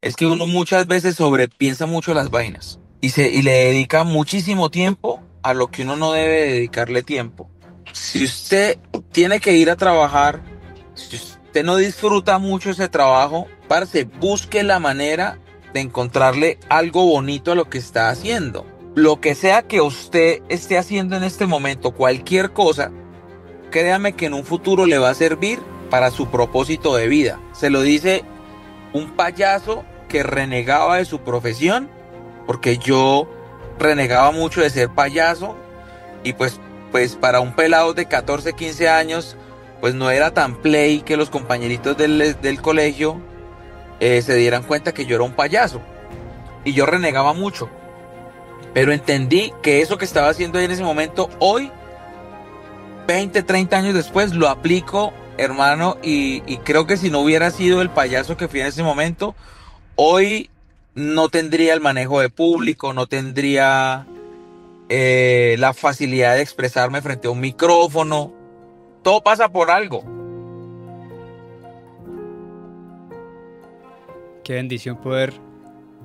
Es que uno muchas veces sobrepiensa mucho las vainas y le dedica muchísimo tiempo a lo que uno no debe dedicarle tiempo. Si usted tiene que ir a trabajar, si usted no disfruta mucho ese trabajo, parce, busque la manera de encontrarle algo bonito a lo que está haciendo. Lo que sea que usted esté haciendo en este momento, cualquier cosa, créame que en un futuro le va a servir para su propósito de vida. Se lo dice un payaso que renegaba de su profesión, porque yo renegaba mucho de ser payaso y pues para un pelado de 14 15 años, pues no era tan play que los compañeritos del colegio se dieran cuenta que yo era un payaso y yo renegaba mucho, pero entendí que eso que estaba haciendo ahí en ese momento, hoy, 20 30 años después, lo aplico, hermano, y creo que si no hubiera sido el payaso que fui en ese momento, hoy no tendría el manejo de público, no tendría la facilidad de expresarme frente a un micrófono. Todo pasa por algo. Qué bendición poder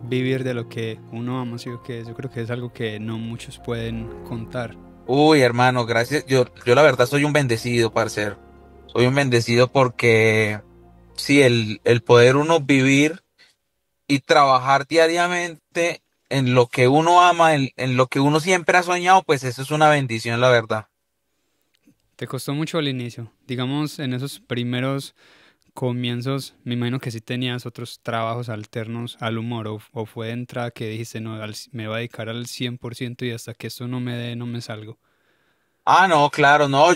vivir de lo que uno ama, ¿sí o qué? Yo creo que es algo que no muchos pueden contar. Uy, hermano, gracias. Yo la verdad soy un bendecido, parcero. Soy un bendecido porque sí, el poder uno vivir y trabajar diariamente en lo que uno ama, en lo que uno siempre ha soñado, pues eso es una bendición, la verdad. ¿Te costó mucho al inicio? Digamos, en esos primeros comienzos, me imagino que sí tenías otros trabajos alternos al humor, o fue de entrada que dijiste, no, me voy a dedicar al 100% y hasta que esto no me dé, no me salgo. Ah, no, claro, no,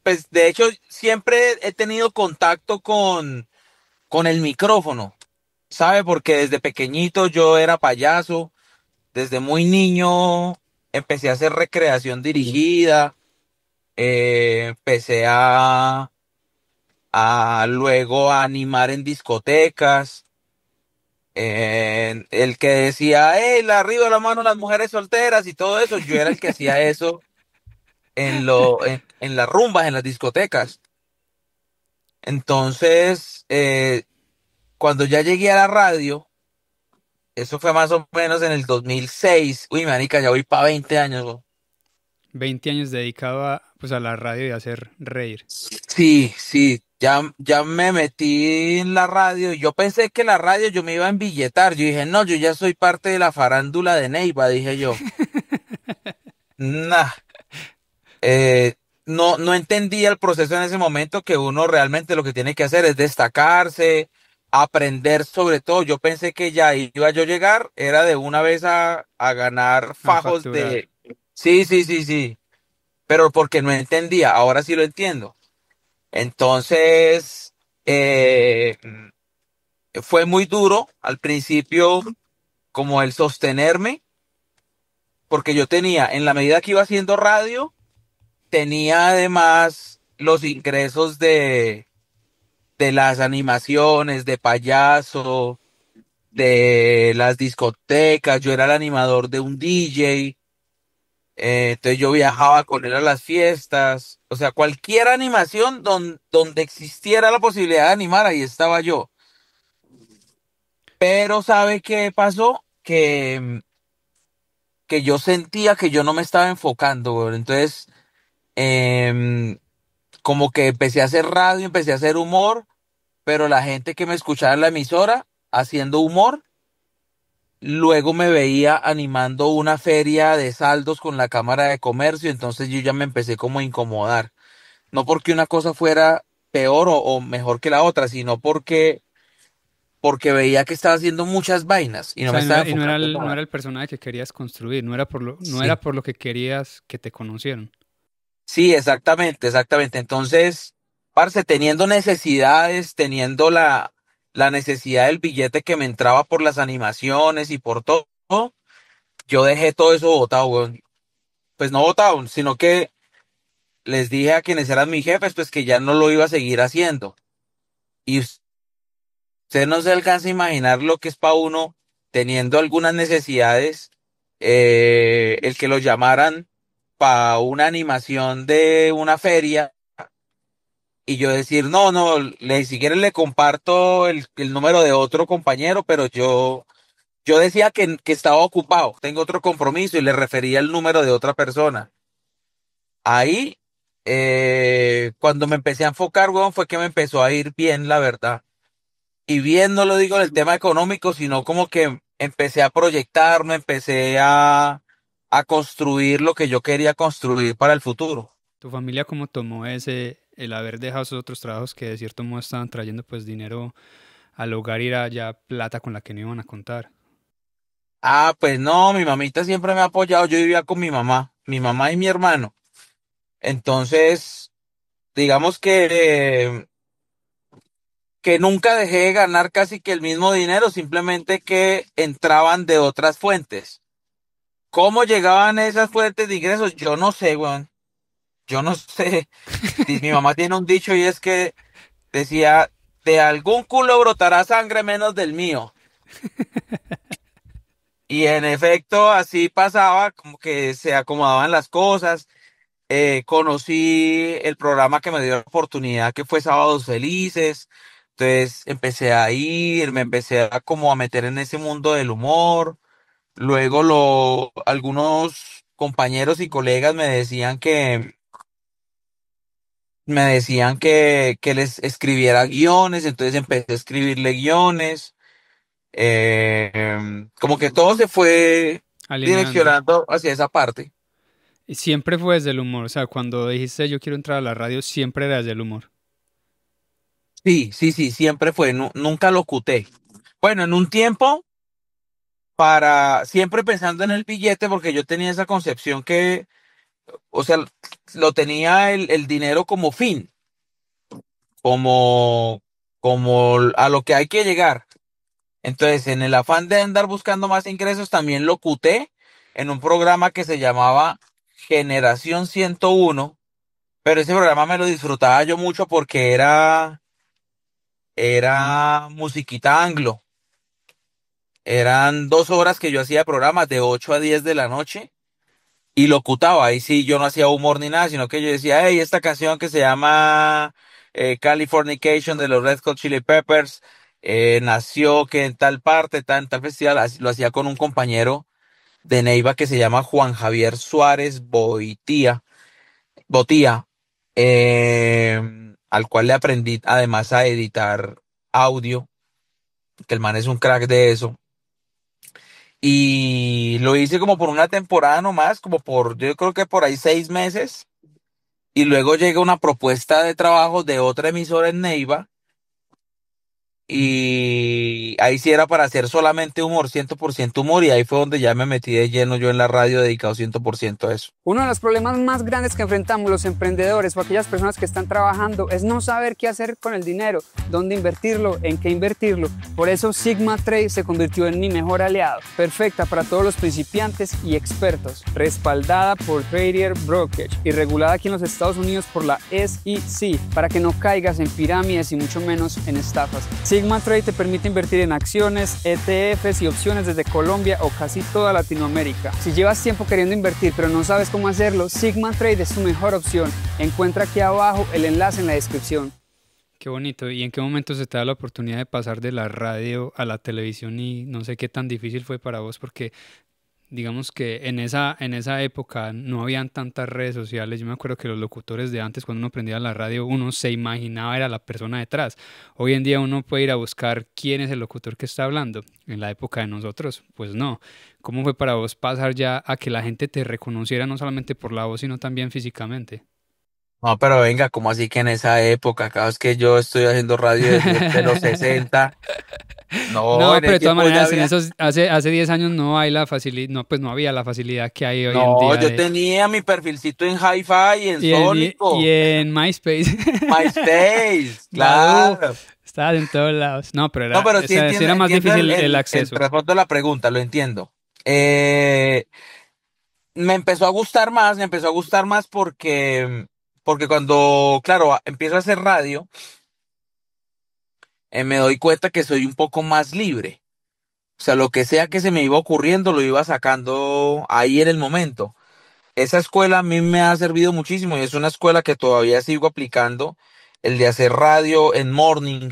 pues de hecho, siempre he tenido contacto con el micrófono, ¿sabe? Porque desde pequeñito yo era payaso, desde muy niño empecé a hacer recreación dirigida, empecé a luego a animar en discotecas, el que decía, hey, arriba la mano a las mujeres solteras y todo eso, yo era el que hacía eso en las rumbas, en las discotecas. Entonces, cuando ya llegué a la radio, eso fue más o menos en el 2006. Uy, manica, ya voy para 20 años. Bro. 20 años dedicado a, pues, a la radio y a hacer reír. Sí, sí, ya me metí en la radio. Yo pensé que la radio yo me iba a embilletar. Yo dije, no, yo ya soy parte de la farándula de Neiva, dije yo. Nah, eh, no entendía el proceso en ese momento que uno realmente lo que tiene que hacer es destacarse, aprender sobre todo. Yo pensé que ya iba yo a llegar, era de una vez a ganar A fajos facturar. de... Sí, sí, sí, sí, pero porque no entendía, ahora sí lo entiendo. Entonces, fue muy duro al principio como el sostenerme, porque yo tenía, en la medida que iba haciendo radio, tenía además los ingresos de las animaciones, de payaso, de las discotecas, yo era el animador de un DJ, entonces yo viajaba con él a las fiestas, o sea, cualquier animación donde existiera la posibilidad de animar, ahí estaba yo. Pero ¿sabe qué pasó? Que yo sentía que yo no me estaba enfocando, güey. Entonces, em, como que empecé a hacer radio, empecé a hacer humor, pero la gente que me escuchaba en la emisora haciendo humor, luego me veía animando una feria de saldos con la Cámara de Comercio, entonces yo ya me empecé como a incomodar. No porque una cosa fuera peor o mejor que la otra, sino porque veía que estaba haciendo muchas vainas y O no me sea, estaba enfocando en no era nada. el personaje que querías construir, no era Sí, por lo que querías que te conocieran. sí, exactamente, exactamente. Entonces, parce, teniendo necesidades, teniendo la necesidad del billete que me entraba por las animaciones y por todo, yo dejé todo eso botado, weón. Pues no botado, sino que les dije a quienes eran mis jefes, pues que ya no lo iba a seguir haciendo. Y usted no se alcanza a imaginar lo que es para uno, teniendo algunas necesidades, el que lo llamaran para una animación de una feria y yo decir, no, no, si quieres le comparto el número de otro compañero, pero yo decía que estaba ocupado, tengo otro compromiso y le refería el número de otra persona. Ahí, cuando me empecé a enfocar, weón, fue que me empezó a ir bien, la verdad. Y bien, no lo digo en el tema económico, sino como que empecé a proyectarme, a construir lo que yo quería construir para el futuro. ¿Tu familia cómo tomó ese, el haber dejado esos otros trabajos que de cierto modo estaban trayendo pues dinero al hogar y era ya plata con la que no iban a contar? Ah, pues no, mi mamita siempre me ha apoyado. Yo vivía con mi mamá y mi hermano. Entonces, digamos que nunca dejé de ganar casi que el mismo dinero, simplemente que entraban de otras fuentes. ¿Cómo llegaban esas fuentes de ingresos? Yo no sé, weón. Yo no sé. Mi mamá tiene un dicho y es que decía, de algún culo brotará sangre menos del mío. Y en efecto, así pasaba, como que se acomodaban las cosas. Conocí el programa que me dio la oportunidad, que fue Sábados Felices. Entonces empecé a ir, me empecé a como a meter en ese mundo del humor. Luego algunos compañeros y colegas me decían que les escribiera guiones, entonces empecé a escribirle guiones. Como que todo se fue Alineando. direccionando hacia esa parte. Y siempre fue desde el humor, o sea, cuando dijiste yo quiero entrar a la radio, siempre era desde el humor. Sí, sí, sí, siempre fue, nunca lo oculté. Bueno, en un tiempo, siempre pensando en el billete, porque yo tenía esa concepción que, o sea, lo tenía el dinero como fin, como, como a lo que hay que llegar. Entonces, en el afán de andar buscando más ingresos, también lo oculté en un programa que se llamaba Generación 101, pero ese programa me lo disfrutaba yo mucho porque era musiquita anglo. Eran 2 horas que yo hacía programas de 8 a 10 de la noche y locutaba. Ahí sí, yo no hacía humor ni nada, sino que yo decía, hey, esta canción que se llama Californication de los Red Hot Chili Peppers, nació que en tal parte, en tal festival, lo hacía con un compañero de Neiva que se llama Juan Javier Suárez Botía, al cual le aprendí además a editar audio, que el man es un crack de eso. Y lo hice como por una temporada nomás, yo creo que por ahí 6 meses. Y luego llega una propuesta de trabajo de otra emisora en Neiva. Y ahí sí era para hacer solamente humor, 100% humor. Y ahí fue donde ya me metí de lleno yo en la radio, dedicado 100% a eso. Uno de los problemas más grandes que enfrentamos los emprendedores o aquellas personas que están trabajando es no saber qué hacer con el dinero, dónde invertirlo, en qué invertirlo. Por eso Sigma Trade se convirtió en mi mejor aliado, perfecta para todos los principiantes y expertos, respaldada por Trader Brokerage y regulada aquí en los Estados Unidos por la SEC, para que no caigas en pirámides y mucho menos en estafas. Sigma Trade te permite invertir en acciones, ETFs y opciones desde Colombia o casi toda Latinoamérica. Si llevas tiempo queriendo invertir pero no sabes cómo hacerlo, Sigma Trade es tu mejor opción. Encuentra aquí abajo el enlace en la descripción. Qué bonito. ¿Y en qué momento se te da la oportunidad de pasar de la radio a la televisión y no sé qué tan difícil fue para vos? Porque digamos que en esa época no habían tantas redes sociales. Yo me acuerdo que los locutores de antes, cuando uno prendía la radio, uno se imaginaba era la persona detrás. Hoy en día uno puede ir a buscar quién es el locutor que está hablando. En la época de nosotros, pues no. ¿Cómo fue para vos pasar ya a que la gente te reconociera no solamente por la voz, sino también físicamente? No, pero venga, como así que en esa época, cada vez que yo estoy haciendo radio desde los 60, no, No, en pero el de todas tiempo ya maneras, en había. esos, hace 10 años no hay la facilidad, no, pues no había la facilidad que hay hoy en No, día yo de, tenía mi perfilcito en Hi-Fi, en y Sónico, en MySpace. MySpace, Badoo, claro. estabas en todos lados. No, pero No, pero sí sí entiendo, era más entiendo difícil el el acceso. trasfondo de la pregunta, lo entiendo. Eh, me empezó a gustar más porque cuando, claro, empiezo a hacer radio, me doy cuenta que soy un poco más libre. O sea, lo que sea que se me iba ocurriendo, lo iba sacando ahí en el momento. Esa escuela a mí me ha servido muchísimo y es una escuela que todavía sigo aplicando el de hacer radio en morning.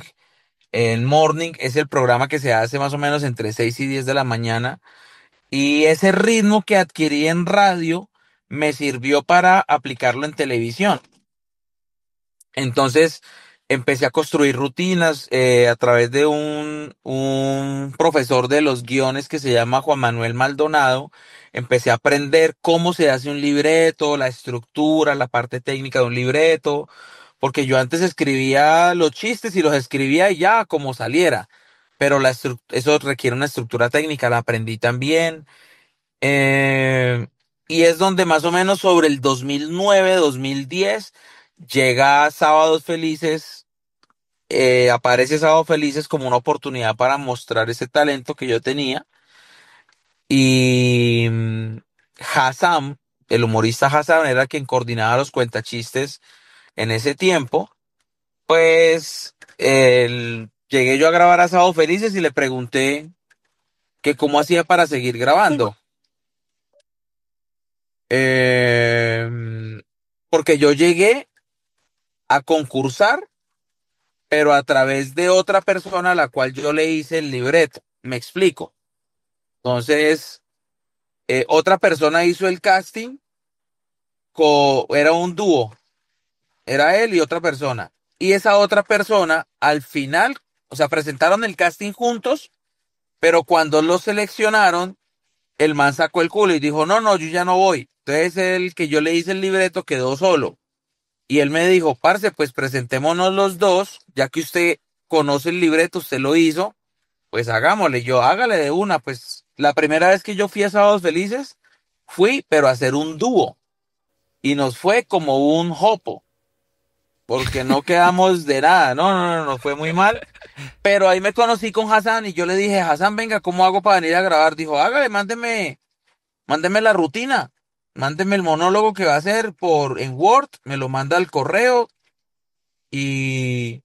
En morning es el programa que se hace más o menos entre 6 y 10 de la mañana. Y ese ritmo que adquirí en radio me sirvió para aplicarlo en televisión. Entonces empecé a construir rutinas a través de un profesor de los guiones que se llama Juan Manuel Maldonado. Empecé a aprender cómo se hace un libreto, la estructura, la parte técnica de un libreto, porque yo antes escribía los chistes y los escribía y ya como saliera, pero eso requiere una estructura técnica, la aprendí también. Eh, y es donde más o menos sobre el 2009, 2010 llega Sábados Felices, aparece Sábados Felices como una oportunidad para mostrar ese talento que yo tenía. Y Hassan, el humorista Hassan, era quien coordinaba los cuentachistes en ese tiempo. Pues llegué yo a grabar a Sábados Felices y le pregunté que cómo hacía para seguir grabando. Porque yo llegué a concursar, pero a través de otra persona a la cual yo le hice el libreto. Me explico. Entonces, otra persona hizo el casting, era un dúo, era él y otra persona. Y esa otra persona, al final, o sea, presentaron el casting juntos, pero cuando lo seleccionaron, el man sacó el culo y dijo, no, no, yo ya no voy. Entonces el que yo le hice el libreto quedó solo. Y él me dijo, parce, pues presentémonos los dos, ya que usted conoce el libreto, usted lo hizo, pues hagámosle. Yo, hágale de una, pues la primera vez que yo fui a Sábados Felices, fui, pero a hacer un dúo. Y nos fue como un jopo, porque no quedamos de nada. No, no, no, nos fue muy mal. Pero ahí me conocí con Hassan y yo le dije, Hassan, venga, ¿cómo hago para venir a grabar? Dijo, hágale, mándeme la rutina. Mándeme el monólogo que va a hacer en Word, me lo manda al correo y,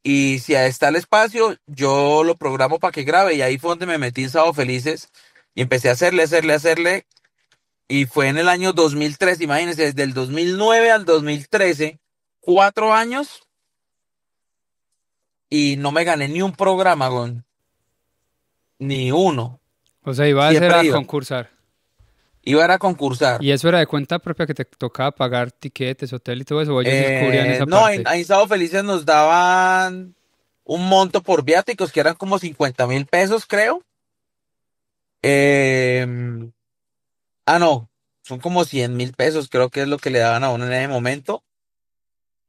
y si está el espacio, yo lo programo para que grabe. Y ahí fue donde me metí en Sábado Felices y empecé a hacerle. Y fue en el año 2013, imagínense, desde el 2009 al 2013, 4 años y no me gané ni un programa, ni uno. O sea, iba a ser Siempre a iba. concursar. Iba a concursar. ¿Y eso era de cuenta propia que te tocaba pagar tiquetes, hotel y todo eso? ¿O ellos sí cubrían esa No, parte? en Sábado Felices nos daban un monto por viáticos que eran como 50.000 pesos, creo. Eh, no, son como 100.000 pesos, creo que es lo que le daban a uno en ese momento.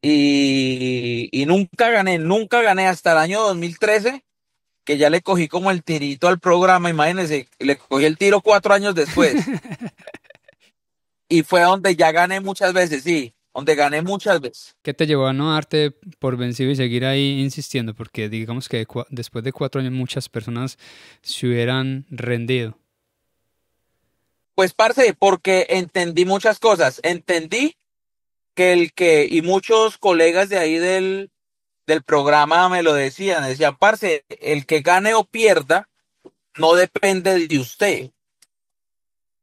Y nunca gané hasta el año 2013, que ya le cogí como el tirito al programa, imagínense, le cogí el tiro 4 años después. Y fue donde ya gané muchas veces, sí, donde gané muchas veces. ¿Qué te llevó a no darte por vencido y seguir ahí insistiendo? Porque digamos que después de 4 años muchas personas se hubieran rendido. Pues, parce, porque entendí muchas cosas. Entendí y muchos colegas de ahí del programa me lo decían, parce, el que gane o pierda no depende de usted,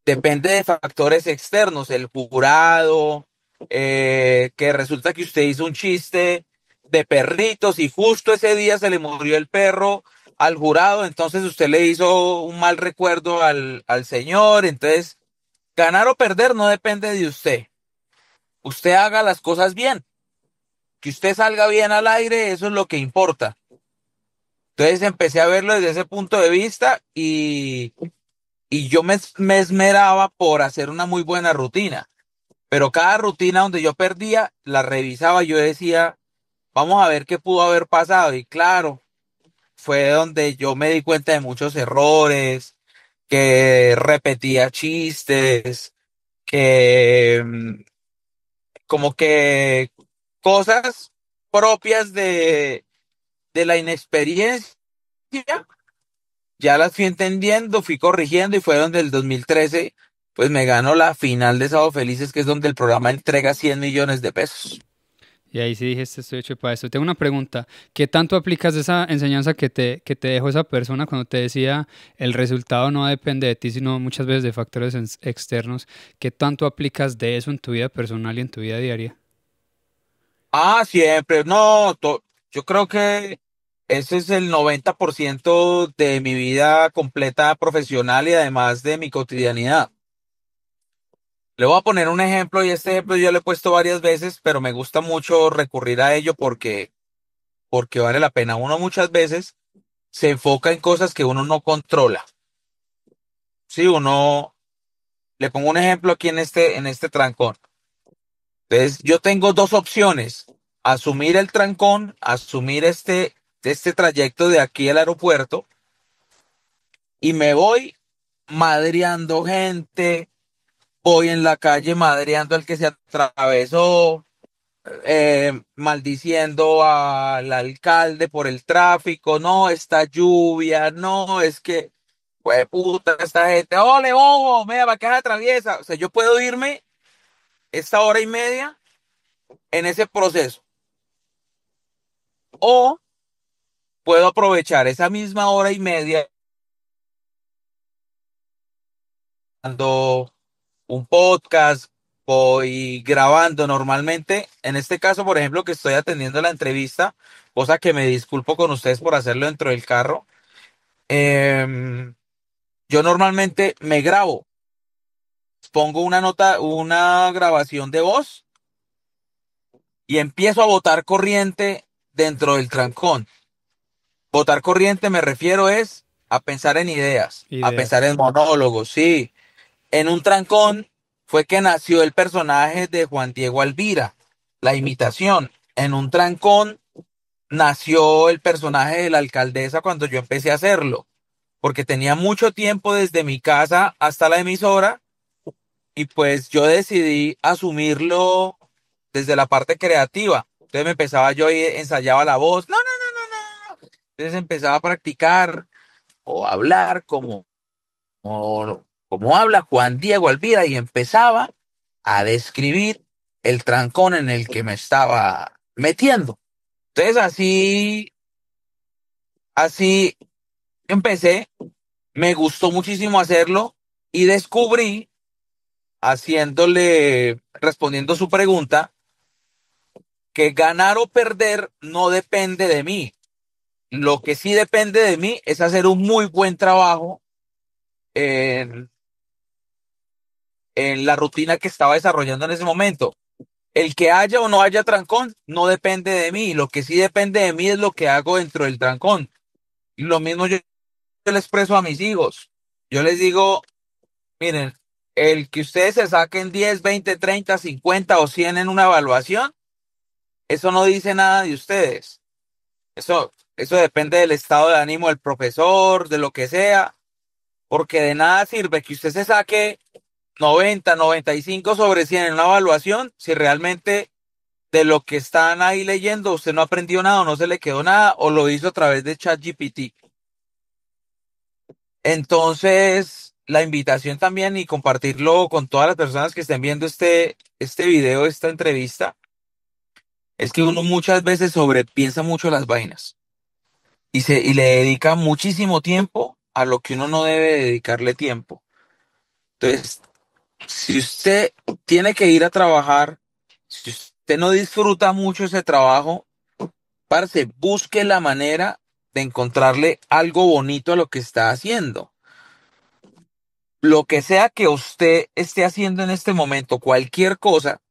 depende de factores externos, el jurado, que resulta que usted hizo un chiste de perritos y justo ese día se le murió el perro al jurado, entonces usted le hizo un mal recuerdo al señor, entonces ganar o perder no depende de usted. Usted haga las cosas bien, que usted salga bien al aire, eso es lo que importa. Entonces empecé a verlo desde ese punto de vista y yo me esmeraba por hacer una muy buena rutina. Pero cada rutina donde yo perdía, la revisaba y yo decía, vamos a ver qué pudo haber pasado. Y claro, fue donde yo me di cuenta de muchos errores, que repetía chistes, que como que cosas propias de la inexperiencia, ya las fui entendiendo, fui corrigiendo y fue donde el 2013 pues me ganó la final de Sábado Felices, que es donde el programa entrega 100 millones de pesos. Y ahí sí dije, estoy hecho para esto. Tengo una pregunta. ¿Qué tanto aplicas de esa enseñanza que te dejó esa persona cuando te decía el resultado no depende de ti, sino muchas veces de factores externos? ¿Qué tanto aplicas de eso en tu vida personal y en tu vida diaria? Ah, siempre, no, yo creo que ese es el 90% de mi vida completa profesional y además de mi cotidianidad. Le voy a poner un ejemplo y este ejemplo yo lo he puesto varias veces, pero me gusta mucho recurrir a ello porque vale la pena. Uno muchas veces se enfoca en cosas que uno no controla. Sí, le pongo un ejemplo aquí en este trancón. Entonces, yo tengo dos opciones: asumir el trancón, asumir este trayecto de aquí al aeropuerto y me voy madreando gente, voy en la calle madreando al que se atravesó, maldiciendo al alcalde por el tráfico, no, esta lluvia, no, es que, pues puta, esta gente, ole, bobo, mira, va que se atraviesa. O sea, yo puedo irme esta hora y media en ese proceso, o puedo aprovechar esa misma hora y media dando un podcast, voy grabando normalmente. En este caso, por ejemplo, que estoy atendiendo la entrevista, cosa que me disculpo con ustedes por hacerlo dentro del carro. em, yo normalmente me grabo, pongo una nota, una grabación de voz y empiezo a botar corriente dentro del trancón. Botar corriente me refiero es a pensar en ideas, a pensar Ideas. en monólogos, sí. En un trancón fue que nació el personaje de Juan Diego Alvira, la imitación. En un trancón nació el personaje de la alcaldesa cuando yo empecé a hacerlo, porque tenía mucho tiempo desde mi casa hasta la emisora y pues yo decidí asumirlo desde la parte creativa. Entonces me empezaba yo y ensayaba la voz. No, no, no, no, no. Entonces empezaba a practicar o a hablar como habla Juan Diego Alvira y empezaba a describir el trancón en el que me estaba metiendo. Entonces así empecé, me gustó muchísimo hacerlo y descubrí, respondiendo su pregunta, que ganar o perder no depende de mí. Lo que sí depende de mí es hacer un muy buen trabajo en, en la rutina que estaba desarrollando en ese momento. El que haya o no haya trancón no depende de mí. Lo que sí depende de mí es lo que hago dentro del trancón. Y lo mismo yo le expreso a mis hijos. Yo les digo, miren, el que ustedes se saquen 10, 20, 30, 50 o 100 en una evaluación, eso no dice nada de ustedes. Eso depende del estado de ánimo del profesor, de lo que sea, porque de nada sirve que usted se saque 90, 95 sobre 100 en una evaluación si realmente de lo que están ahí leyendo usted no aprendió nada o no se le quedó nada o lo hizo a través de ChatGPT. Entonces, la invitación también y compartirlo con todas las personas que estén viendo este video, esta entrevista, es que uno muchas veces sobrepiensa mucho las vainas y le dedica muchísimo tiempo a lo que uno no debe dedicarle tiempo. Entonces, si usted tiene que ir a trabajar, si usted no disfruta mucho ese trabajo, parce, busque la manera de encontrarle algo bonito a lo que está haciendo. Lo que sea que usted esté haciendo en este momento, cualquier cosa,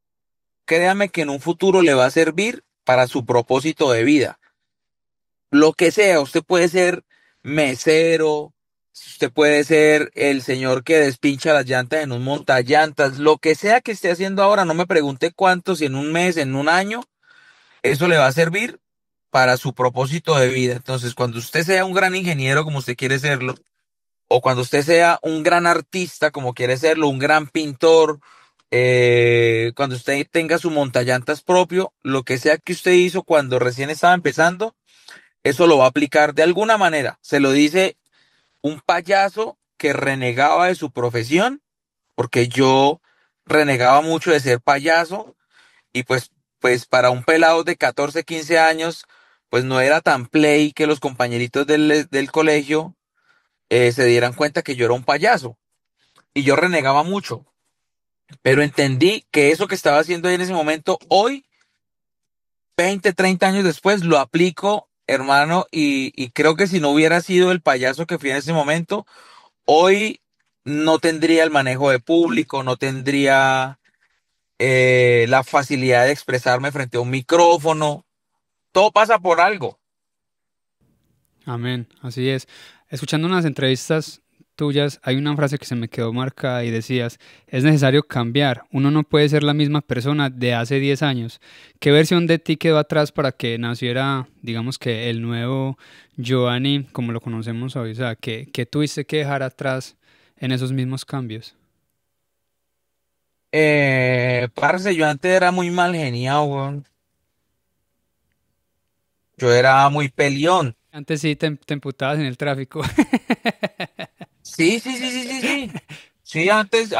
créame que en un futuro le va a servir para su propósito de vida. Lo que sea, usted puede ser mesero, usted puede ser el señor que despincha las llantas en un montallantas, lo que sea que esté haciendo ahora, no me pregunte cuánto, si en un mes, en un año, eso le va a servir para su propósito de vida. Entonces, cuando usted sea un gran ingeniero como usted quiere serlo, o cuando usted sea un gran artista como quiere serlo, un gran pintor, cuando usted tenga su montallantas propio, lo que sea que usted hizo cuando recién estaba empezando, eso lo va a aplicar de alguna manera. Se lo dice un payaso que renegaba de su profesión, porque yo renegaba mucho de ser payaso y pues para un pelado de 14 15 años, pues no era tan play que los compañeritos del colegio se dieran cuenta que yo era un payaso y yo renegaba mucho, pero entendí que eso que estaba haciendo ahí en ese momento, hoy 20, 30 años después lo aplico, hermano, y creo que si no hubiera sido el payaso que fui en ese momento, hoy no tendría el manejo de público, no tendría la facilidad de expresarme frente a un micrófono. Todo pasa por algo. Amén, así es. Escuchando unas entrevistas tuyas, hay una frase que se me quedó marcada y decías, es necesario cambiar, uno no puede ser la misma persona de hace 10 años. ¿Qué versión de ti quedó atrás para que naciera, digamos que el nuevo Giovanni, como lo conocemos hoy? O sea, ¿qué tuviste que dejar atrás en esos mismos cambios? Parce, yo antes era muy mal geniado, weón. Yo era muy peleón. Antes sí te emputabas en el tráfico. Sí, sí, sí, sí, sí, sí. Sí, antes,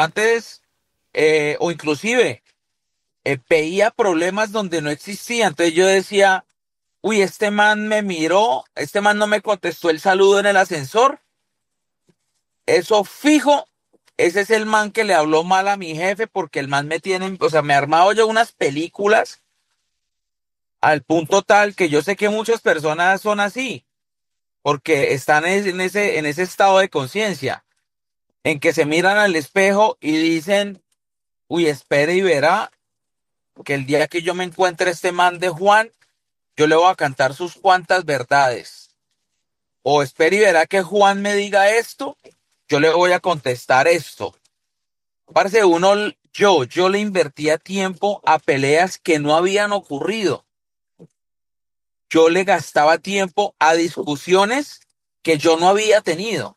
o inclusive, veía problemas donde no existían. Entonces yo decía, uy, este man me miró, este man no me contestó el saludo en el ascensor. Eso fijo, ese es el man que le habló mal a mi jefe porque el man me tiene, o sea, me ha armado yo unas películas al punto tal que yo sé que muchas personas son así, porque están en ese estado de conciencia, en que se miran al espejo y dicen, uy, espere y verá que el día que yo me encuentre este man de Juan, yo le voy a cantar sus cuantas verdades. O espere y verá que Juan me diga esto, yo le voy a contestar esto. Parce, yo le invertía tiempo a peleas que no habían ocurrido. Yo le gastaba tiempo a discusiones que yo no había tenido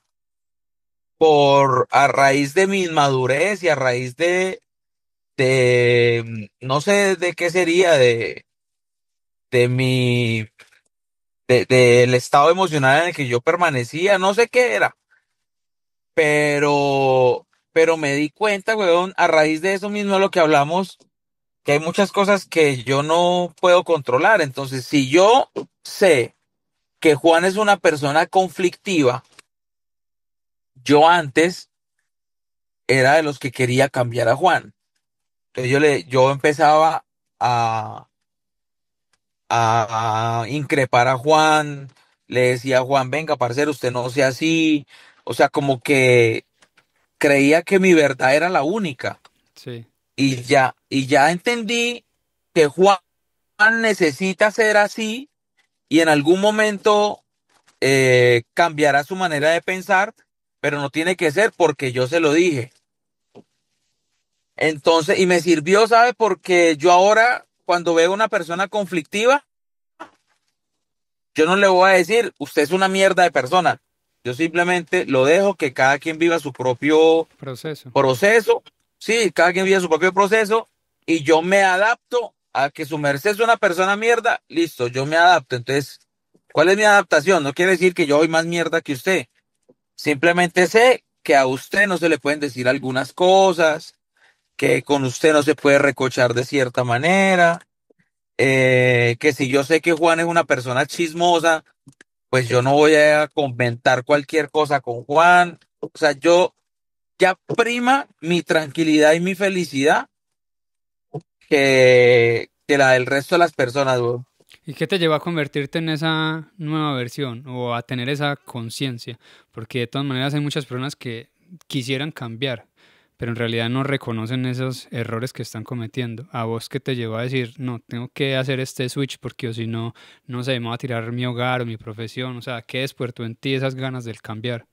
a raíz de mi inmadurez y a raíz no sé de qué sería, de mi, del estado emocional en el que yo permanecía, no sé qué era, pero me di cuenta, weón, a raíz de eso mismo de lo que hablamos, que hay muchas cosas que yo no puedo controlar. Entonces, si yo sé que Juan es una persona conflictiva, yo antes era de los que quería cambiar a Juan. Entonces yo empezaba a, a increpar a Juan, le decía a Juan, venga, parcero, usted no sea así. O sea, como que creía que mi verdad era la única. Sí. Y ya entendí que Juan necesita ser así y en algún momento cambiará su manera de pensar, pero no tiene que ser porque yo se lo dije. Entonces, y me sirvió, ¿sabe? Porque yo ahora, cuando veo una persona conflictiva, yo no le voy a decir, usted es una mierda de persona. Yo simplemente lo dejo que cada quien viva su propio Proceso. proceso. Sí, cada quien vive su propio proceso y yo me adapto a que su merced es una persona mierda. Listo, yo me adapto. Entonces, ¿cuál es mi adaptación? No quiere decir que yo soy más mierda que usted. Simplemente sé que a usted no se le pueden decir algunas cosas, que con usted no se puede recochar de cierta manera, que si yo sé que Juan es una persona chismosa, pues yo no voy a comentar cualquier cosa con Juan. O sea, yo ya prima mi tranquilidad y mi felicidad que la del resto de las personas, weón. ¿Y qué te llevó a convertirte en esa nueva versión o a tener esa conciencia? Porque de todas maneras hay muchas personas que quisieran cambiar, pero en realidad no reconocen esos errores que están cometiendo. ¿A vos qué te llevó a decir, no, tengo que hacer este switch porque o si no, no sé, me voy a tirar mi hogar o mi profesión? O sea, ¿qué despertó en ti esas ganas del cambiar?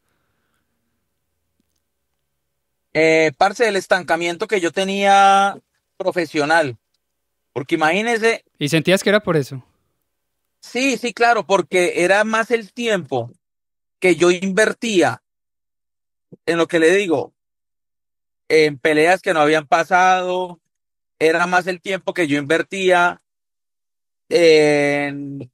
Parce del estancamiento que yo tenía profesional. Porque imagínese, ¿Y sentías que era por eso? sí, sí, claro, porque era más el tiempo que yo invertía en lo que le digo, en peleas que no habían pasado, era más el tiempo que yo invertía en,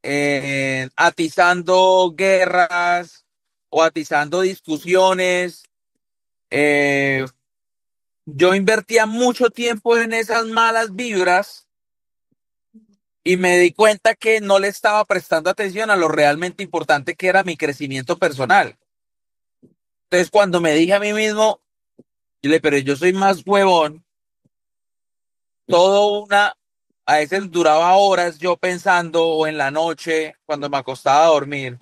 en atizando guerras o atizando discusiones. Eh, yo invertía mucho tiempo en esas malas vibras y me di cuenta que no le estaba prestando atención a lo realmente importante que era mi crecimiento personal. Entonces, cuando me dije a mí mismo, pero yo soy más huevón, todo una, a veces duraba horas yo pensando o en la noche cuando me acostaba a dormir,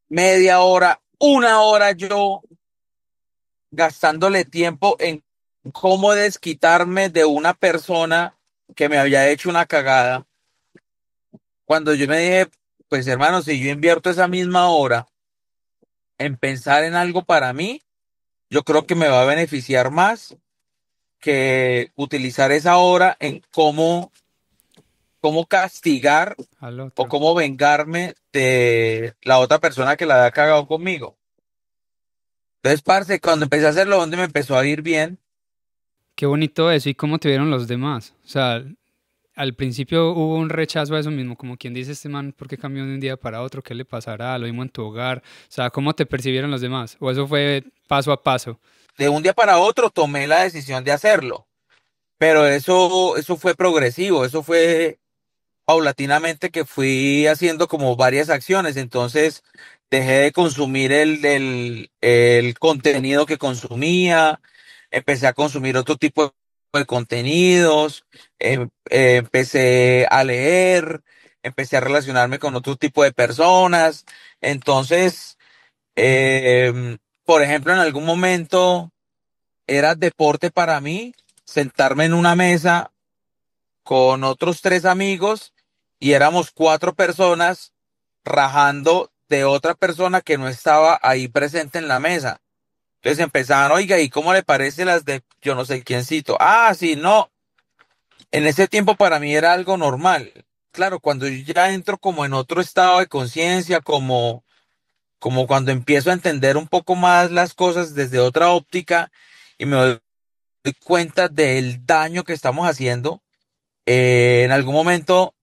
media hora, una hora yo gastándole tiempo en cómo desquitarme de una persona que me había hecho una cagada. Cuando yo me dije, pues hermano, si yo invierto esa misma hora en pensar en algo para mí, yo creo que me va a beneficiar más que utilizar esa hora en cómo castigar al o otro. cómo vengarme de la otra persona que la había cagado conmigo. Entonces, parce, cuando empecé a hacerlo, donde me empezó a ir bien, Qué bonito eso. ¿Y cómo te vieron los demás? O sea, al principio hubo un rechazo a eso mismo, como quien dice este man, ¿por qué cambió de un día para otro? ¿Qué le pasará? Lo mismo en tu hogar. O sea, ¿cómo te percibieron los demás? ¿O eso fue paso a paso? de un día para otro tomé la decisión de hacerlo. Pero eso fue progresivo, eso fue paulatinamente que fui haciendo como varias acciones. Entonces dejé de consumir el contenido que consumía, empecé a consumir otro tipo de contenidos, empecé a leer, empecé a relacionarme con otro tipo de personas. Entonces, por ejemplo, en algún momento era deporte para mí sentarme en una mesa con otros tres amigos y éramos cuatro personas rajando de otra persona que no estaba ahí presente en la mesa. Entonces empezaban, oiga, ¿y cómo le parece las de yo no sé quiéncito? Ah, sí, no. En ese tiempo para mí era algo normal. Claro, cuando yo ya entro como en otro estado de conciencia, como cuando empiezo a entender un poco más las cosas desde otra óptica y me doy cuenta del daño que estamos haciendo, en algún momento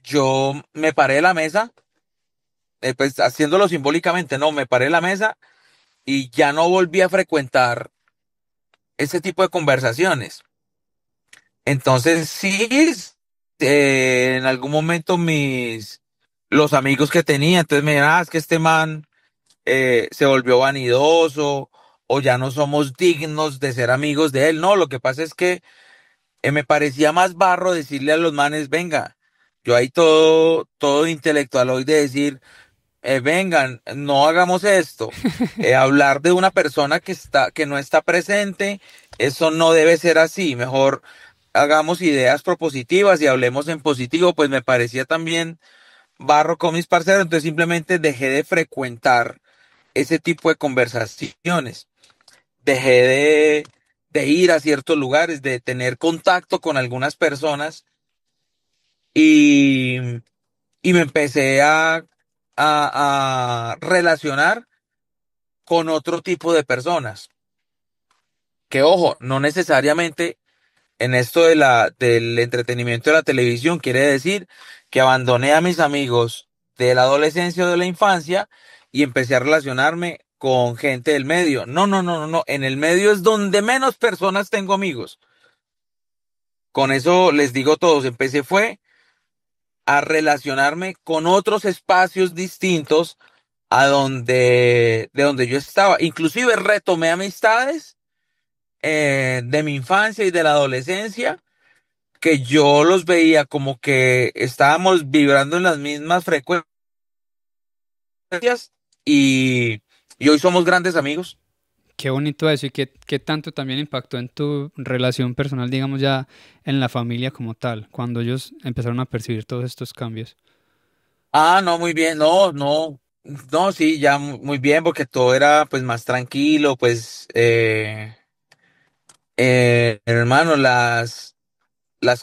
yo me paré de la mesa, pues haciéndolo simbólicamente, no, me paré de la mesa y ya no volví a frecuentar ese tipo de conversaciones. Entonces sí, en algún momento los amigos que tenía, entonces me dijeron, ah, es que este man se volvió vanidoso o ya no somos dignos de ser amigos de él. No, lo que pasa es que me parecía más barro decirle a los manes, venga, yo ahí todo intelectual hoy de decir, vengan, no hagamos esto. Hablar de una persona que no está presente, eso no debe ser así. Mejor hagamos ideas propositivas y hablemos en positivo. Pues me parecía también barro con mis parceros, entonces simplemente dejé de frecuentar ese tipo de conversaciones. Dejé de ir a ciertos lugares, de tener contacto con algunas personas y, y me empecé a relacionar con otro tipo de personas. Que ojo, no necesariamente en esto del entretenimiento de la televisión quiere decir que abandoné a mis amigos de la adolescencia o de la infancia y empecé a relacionarme con gente del medio. No, no, no, no, no. En el medio es donde menos personas tengo amigos. Con eso les digo a todos, empecé fue a relacionarme con otros espacios distintos de donde yo estaba. Inclusive retomé amistades de mi infancia y de la adolescencia, que yo los veía como que estábamos vibrando en las mismas frecuencias y, y hoy somos grandes amigos. Qué bonito eso y qué tanto también impactó en tu relación personal, digamos ya en la familia como tal, cuando ellos empezaron a percibir todos estos cambios. Ah, no, muy bien, no, no, no, sí, ya muy bien, porque todo era pues más tranquilo, pues, hermano, las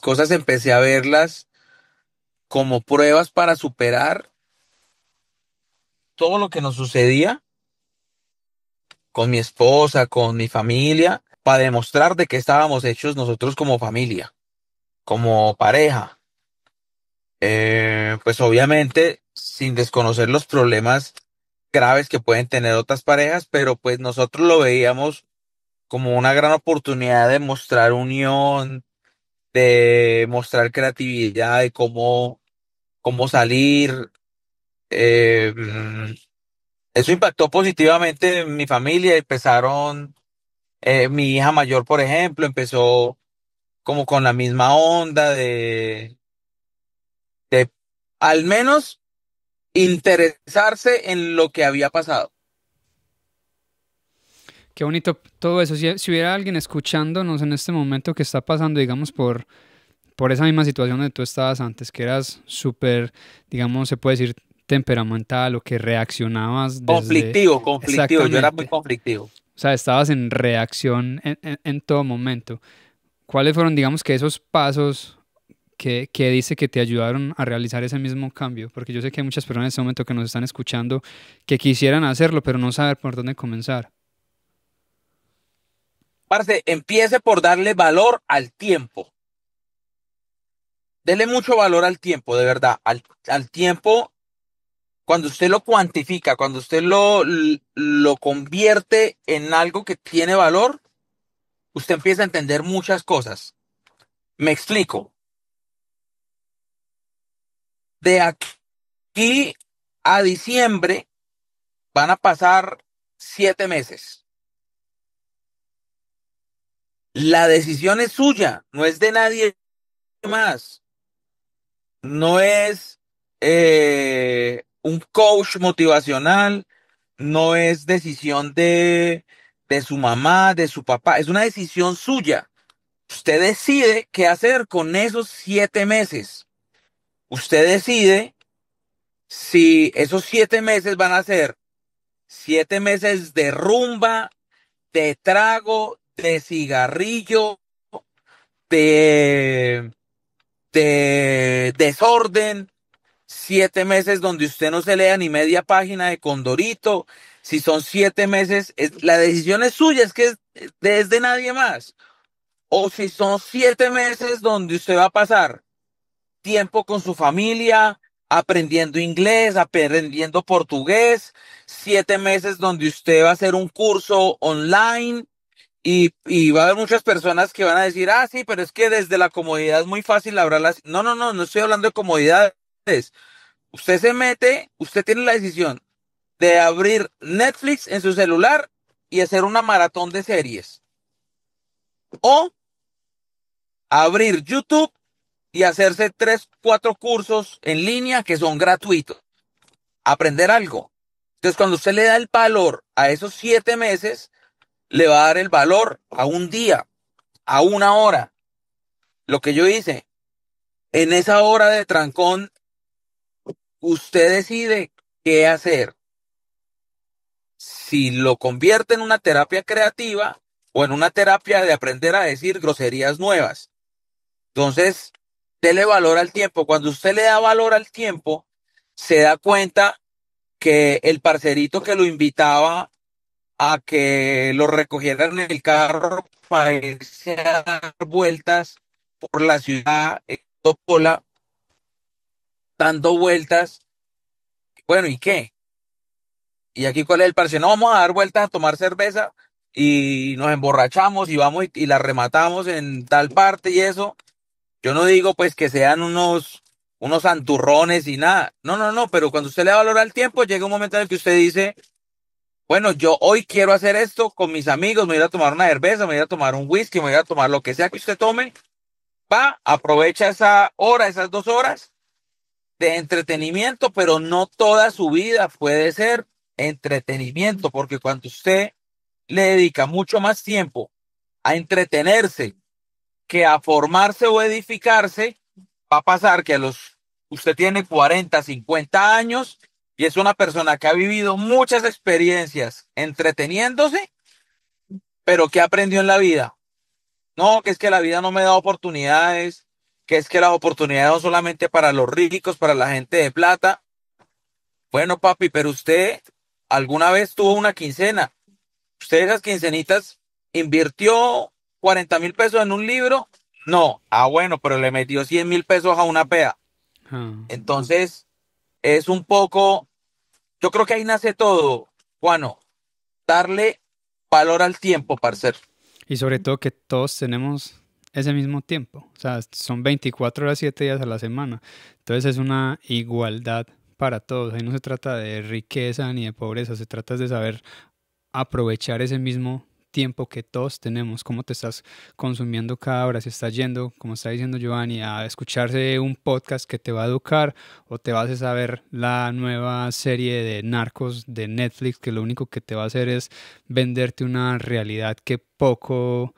cosas empecé a verlas como pruebas para superar todo lo que nos sucedía con mi esposa, con mi familia, para demostrar de qué estábamos hechos nosotros como familia, como pareja. Pues obviamente sin desconocer los problemas graves que pueden tener otras parejas, pero pues nosotros lo veíamos como una gran oportunidad de mostrar unión, de mostrar creatividad, de cómo salir. Eh, mm, Eso impactó positivamente en mi familia. Empezaron, mi hija mayor, por ejemplo, empezó como con la misma onda de al menos interesarse en lo que había pasado. Qué bonito todo eso. Si hubiera alguien escuchándonos en este momento que está pasando, digamos, por esa misma situación donde tú estabas antes, que eras súper, digamos, se puede decir temperamental o que reaccionabas desde... Conflictivo, yo era muy Exactamente. conflictivo. O sea, estabas en reacción en todo momento. ¿Cuáles fueron, digamos, que esos pasos que dice que te ayudaron a realizar ese mismo cambio? Porque yo sé que hay muchas personas en este momento que nos están escuchando que quisieran hacerlo, pero no saber por dónde comenzar. Parce, empiece por darle valor al tiempo. Dele mucho valor al tiempo, de verdad. Al tiempo, cuando usted lo cuantifica, cuando usted lo convierte en algo que tiene valor, usted empieza a entender muchas cosas. Me explico. De aquí a diciembre van a pasar 7 meses. La decisión es suya, no es de nadie más. No es un coach motivacional, no es decisión de su mamá, de su papá, es una decisión suya. Usted decide qué hacer con esos 7 meses. Usted decide si esos 7 meses van a ser 7 meses de rumba, de trago, de cigarrillo, de, de desorden. 7 meses donde usted no se lea ni media página de Condorito. Si son 7 meses, la decisión es suya, es de nadie más. O si son 7 meses donde usted va a pasar tiempo con su familia, aprendiendo inglés, aprendiendo portugués. 7 meses donde usted va a hacer un curso online. Y va a haber muchas personas que van a decir, ah, sí, pero es que desde la comodidad es muy fácil hablarlas. No, no, no, no estoy hablando de comodidades. Usted se mete, usted tiene la decisión de abrir Netflix en su celular y hacer una maratón de series. O abrir YouTube y hacerse 3, 4 cursos en línea que son gratuitos. Aprender algo. Entonces, cuando usted le da el valor a esos 7 meses, le va a dar el valor a un día, a una hora. Lo que yo hice, en esa hora de trancón, usted decide qué hacer. Si lo convierte en una terapia creativa o en una terapia de aprender a decir groserías nuevas. Entonces, dele valor al tiempo. Cuando usted le da valor al tiempo, se da cuenta que el parcerito que lo invitaba a que lo recogieran en el carro para irse a dar vueltas por la ciudad, Topola, dando vueltas. Bueno, ¿y qué? ¿Y aquí cuál es el parche? No, vamos a dar vueltas a tomar cerveza y nos emborrachamos y vamos y la rematamos en tal parte y eso. Yo no digo pues que sean unos santurrones y nada. No, no, no, pero cuando usted le valora el tiempo, llega un momento en el que usted dice, bueno, yo hoy quiero hacer esto con mis amigos, me voy a ir a tomar una cerveza, me voy a ir a tomar un whisky, me voy a ir a tomar lo que sea que usted tome. Va, aprovecha esa hora, esas 2 horas de entretenimiento, pero no toda su vida puede ser entretenimiento, porque cuando usted le dedica mucho más tiempo a entretenerse que a formarse o edificarse, va a pasar que usted tiene 40, 50 años y es una persona que ha vivido muchas experiencias entreteniéndose, pero que aprendió en la vida. No, que es que la vida no me da oportunidades, que es que las oportunidades son solamente para los ricos, para la gente de plata. Bueno, papi, pero usted alguna vez tuvo una quincena. ¿Usted esas quincenitas invirtió 40.000 pesos en un libro? No. Ah, bueno, pero le metió 100.000 pesos a una pea. Ah. Entonces, es un poco, yo creo que ahí nace todo, Juano, darle valor al tiempo, parcer. Y sobre todo que todos tenemos ese mismo tiempo. O sea, son 24 horas, 7 días a la semana. Entonces es una igualdad para todos. Ahí no se trata de riqueza ni de pobreza, se trata de saber aprovechar ese mismo tiempo que todos tenemos, cómo te estás consumiendo cada hora, si estás yendo, como está diciendo Giovanni, a escucharse un podcast que te va a educar o te vas a ver la nueva serie de Narcos de Netflix que lo único que te va a hacer es venderte una realidad que poco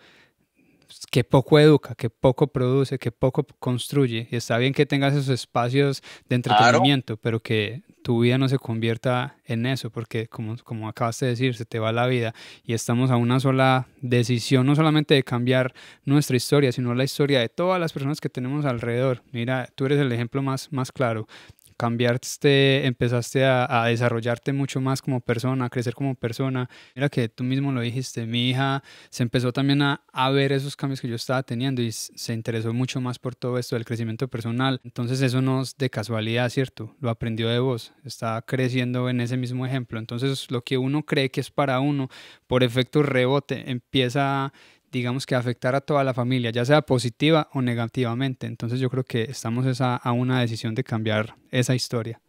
educa, que poco produce, que poco construye. Y está bien que tengas esos espacios de Claro. entretenimiento, pero que tu vida no se convierta en eso, porque como acabaste de decir, se te va la vida y estamos a una sola decisión, no solamente de cambiar nuestra historia, sino la historia de todas las personas que tenemos alrededor. Mira, tú eres el ejemplo más claro. Cambiaste, empezaste a desarrollarte mucho más como persona, a crecer como persona. Mira que tú mismo lo dijiste, mi hija se empezó también a ver esos cambios que yo estaba teniendo y se interesó mucho más por todo esto del crecimiento personal. Entonces eso no es de casualidad, ¿cierto? Lo aprendió de vos, está creciendo en ese mismo ejemplo. Entonces lo que uno cree que es para uno, por efecto rebote, empieza, digamos que a afectar a toda la familia, ya sea positiva o negativamente. Entonces yo creo que estamos a una decisión de cambiar esa historia.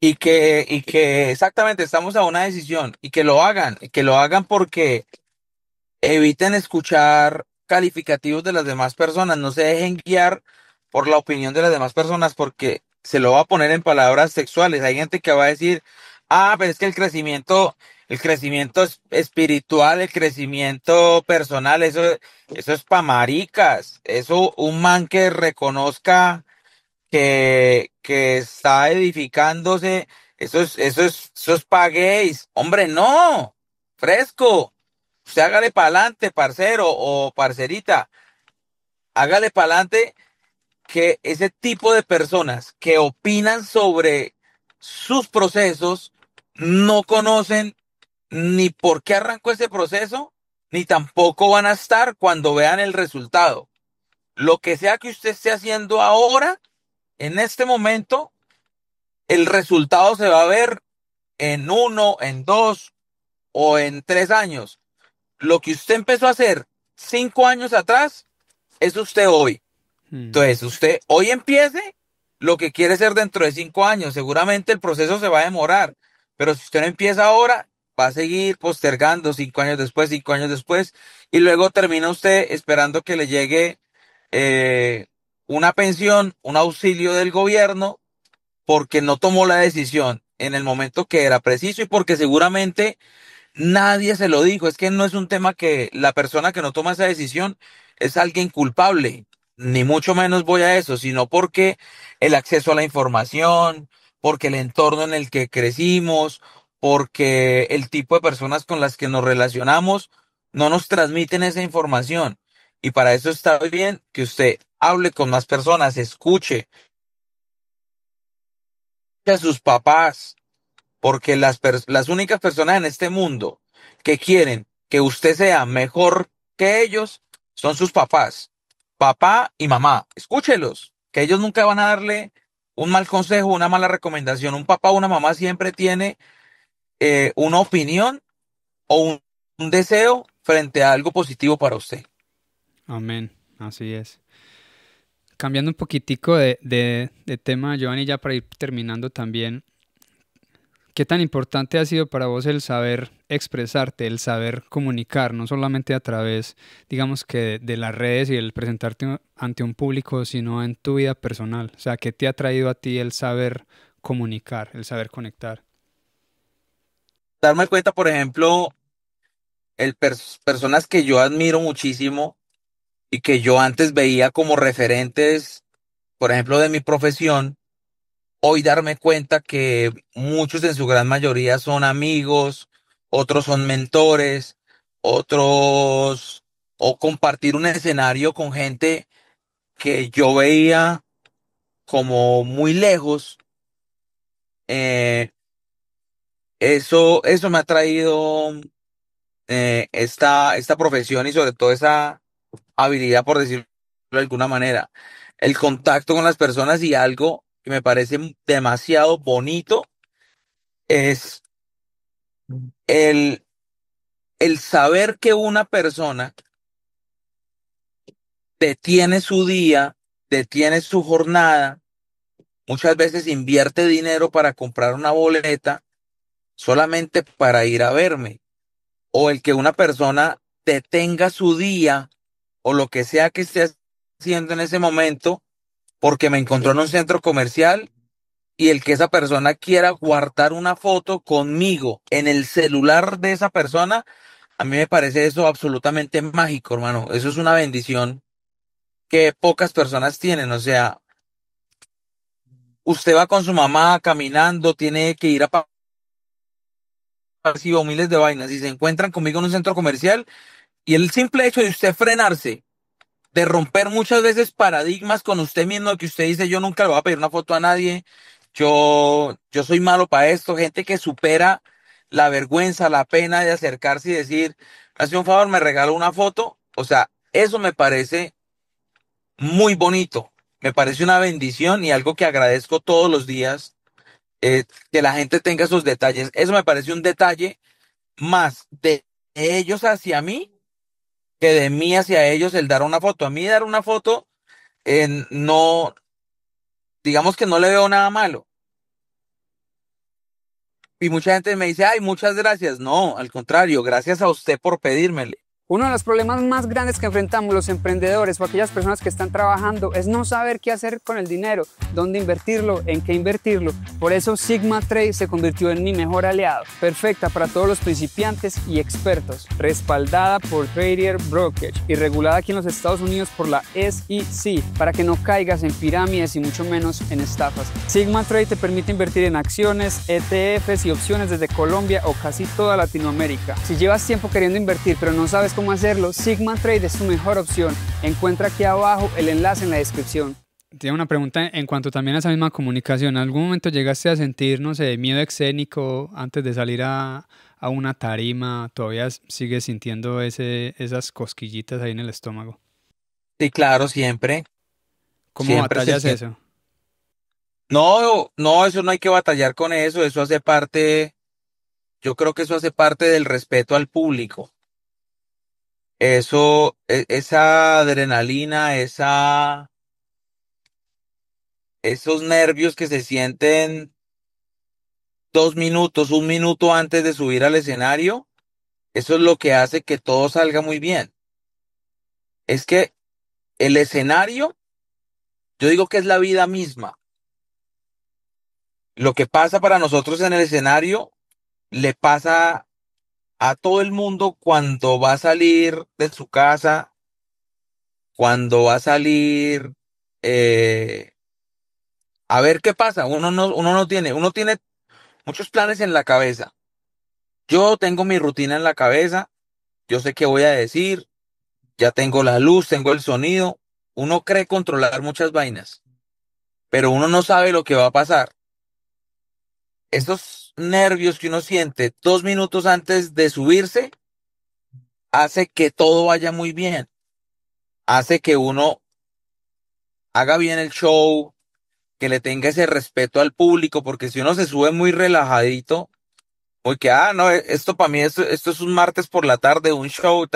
Y que exactamente estamos a una decisión y que lo hagan porque eviten escuchar calificativos de las demás personas, no se dejen guiar por la opinión de las demás personas porque se lo va a poner en palabras sexuales. Hay gente que va a decir, ah, pero es que el crecimiento espiritual, el crecimiento personal, eso es pa' maricas. Eso, un man que reconozca que está edificándose, eso es pa' gays. Hombre, no, fresco. Usted hágale para adelante, parcero o parcerita. Hágale para adelante que ese tipo de personas que opinan sobre sus procesos no conocen ni por qué arrancó ese proceso, ni tampoco van a estar cuando vean el resultado. Lo que sea que usted esté haciendo ahora, en este momento, el resultado se va a ver en 1, en 2 o en 3 años. Lo que usted empezó a hacer 5 años atrás es usted hoy. Mm. Entonces, usted hoy empiece lo que quiere ser dentro de 5 años. Seguramente el proceso se va a demorar, pero si usted no empieza ahora, va a seguir postergando 5 años después, y luego termina usted esperando que le llegue eh, una pensión, un auxilio del gobierno, porque no tomó la decisión en el momento que era preciso y porque seguramente nadie se lo dijo. Es que no es un tema que la persona que no toma esa decisión es alguien culpable, ni mucho menos voy a eso, sino porque el acceso a la información, porque el entorno en el que crecimos, porque el tipo de personas con las que nos relacionamos no nos transmiten esa información. Y para eso está bien que usted hable con más personas, escuche a sus papás, porque las únicas personas en este mundo que quieren que usted sea mejor que ellos son sus papás, papá y mamá. Escúchelos, que ellos nunca van a darle un mal consejo, una mala recomendación. Un papá o una mamá siempre tiene una opinión o un deseo frente a algo positivo para usted. Amén, así es. Cambiando un poquitico de tema, Giovanni, ya para ir terminando también, ¿qué tan importante ha sido para vos el saber expresarte, el saber comunicar, no solamente a través, digamos que de las redes y el presentarte ante un público, sino en tu vida personal? O sea, ¿qué te ha traído a ti el saber comunicar, el saber conectar? Darme cuenta, por ejemplo, personas que yo admiro muchísimo y que yo antes veía como referentes, por ejemplo, de mi profesión, hoy darme cuenta que muchos en su gran mayoría son amigos, otros son mentores, otros, o compartir un escenario con gente que yo veía como muy lejos. eh, eso me ha traído esta profesión y sobre todo esa habilidad, por decirlo de alguna manera. El contacto con las personas, y algo que me parece demasiado bonito es el, el saber que una persona detiene su día, detiene su jornada, muchas veces invierte dinero para comprar una boleta solamente para ir a verme. o el que una persona detenga su día o lo que sea que esté haciendo en ese momento porque me encontró en un centro comercial y el que esa persona quiera guardar una foto conmigo en el celular de esa persona, a mí me parece eso absolutamente mágico, hermano. Eso es una bendición que pocas personas tienen. O sea, usted va con su mamá caminando, tiene que ir a o miles de vainas y se encuentran conmigo en un centro comercial y el simple hecho de usted frenarse, de romper muchas veces paradigmas con usted mismo, de que usted dice, yo nunca le voy a pedir una foto a nadie, yo soy malo para esto, gente que supera la vergüenza, la pena de acercarse y decir, hace un favor, me regala una foto, o sea, eso me parece muy bonito, me parece una bendición y algo que agradezco todos los días, que la gente tenga esos detalles, eso me parece un detalle más de ellos hacia mí que de mí hacia ellos el dar una foto. A mí dar una foto, no, digamos que no le veo nada malo. Y mucha gente me dice, ay, muchas gracias. No, al contrario, gracias a usted por pedírmele. Uno de los problemas más grandes que enfrentamos los emprendedores o aquellas personas que están trabajando es no saber qué hacer con el dinero, dónde invertirlo, en qué invertirlo. Por eso Sigma Trade se convirtió en mi mejor aliado, perfecta para todos los principiantes y expertos, respaldada por Trader Brokerage y regulada aquí en los Estados Unidos por la SEC para que no caigas en pirámides y mucho menos en estafas. Sigma Trade te permite invertir en acciones, ETFs y opciones desde Colombia o casi toda Latinoamérica. Si llevas tiempo queriendo invertir pero no sabes cómo hacerlo, Sigma Trade es tu mejor opción. Encuentra aquí abajo el enlace en la descripción. Tengo una pregunta en cuanto también a esa misma comunicación. ¿En algún momento llegaste a sentir, no sé, miedo escénico antes de salir a una tarima? ¿Todavía sigues sintiendo esas cosquillitas ahí en el estómago? Sí, claro, siempre, ¿Cómo siempre se batallas siente. eso? No, no, eso no hay que batallar con eso hace parte, yo creo que eso hace parte del respeto al público. Eso, esa adrenalina, esos nervios que se sienten 2 minutos, 1 minuto antes de subir al escenario, eso es lo que hace que todo salga muy bien. Es que el escenario, yo digo que es la vida misma. Lo que pasa para nosotros en el escenario le pasa a todo el mundo cuando va a salir de su casa, cuando va a salir eh, a ver qué pasa. Uno tiene muchos planes en la cabeza. Yo tengo mi rutina en la cabeza, yo sé qué voy a decir, ya tengo la luz, tengo el sonido. Uno cree controlar muchas vainas, pero uno no sabe lo que va a pasar. Esos nervios que uno siente 2 minutos antes de subirse hace que todo vaya muy bien, hace que uno haga bien el show, que le tenga ese respeto al público, porque si uno se sube muy relajadito, muy que, no, esto para mí, esto es un martes por la tarde, un show,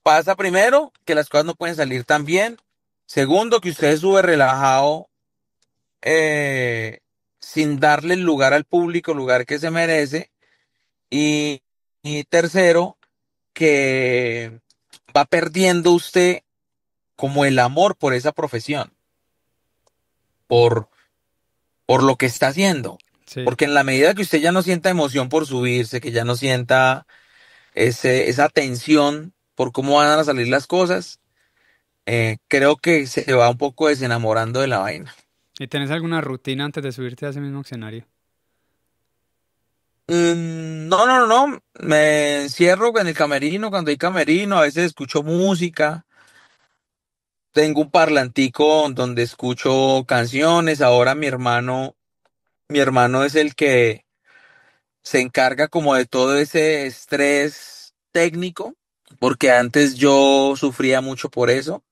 pasa primero que las cosas no pueden salir tan bien. Segundo, que usted sube relajado, eh, sin darle el lugar al público, el lugar que se merece. Y, y tercero, que va perdiendo usted como el amor por esa profesión, por, por lo que está haciendo. Sí. Porque en la medida que usted ya no sienta emoción por subirse, que ya no sienta esa tensión por cómo van a salir las cosas, creo que se va un poco desenamorando de la vaina. ¿Y tenés alguna rutina antes de subirte a ese mismo escenario? No, no, no, no. Me encierro en el camerino cuando hay camerino. A veces escucho música. Tengo un parlantico donde escucho canciones. Ahora mi hermano es el que se encarga como de todo ese estrés técnico, porque antes yo sufría mucho por eso,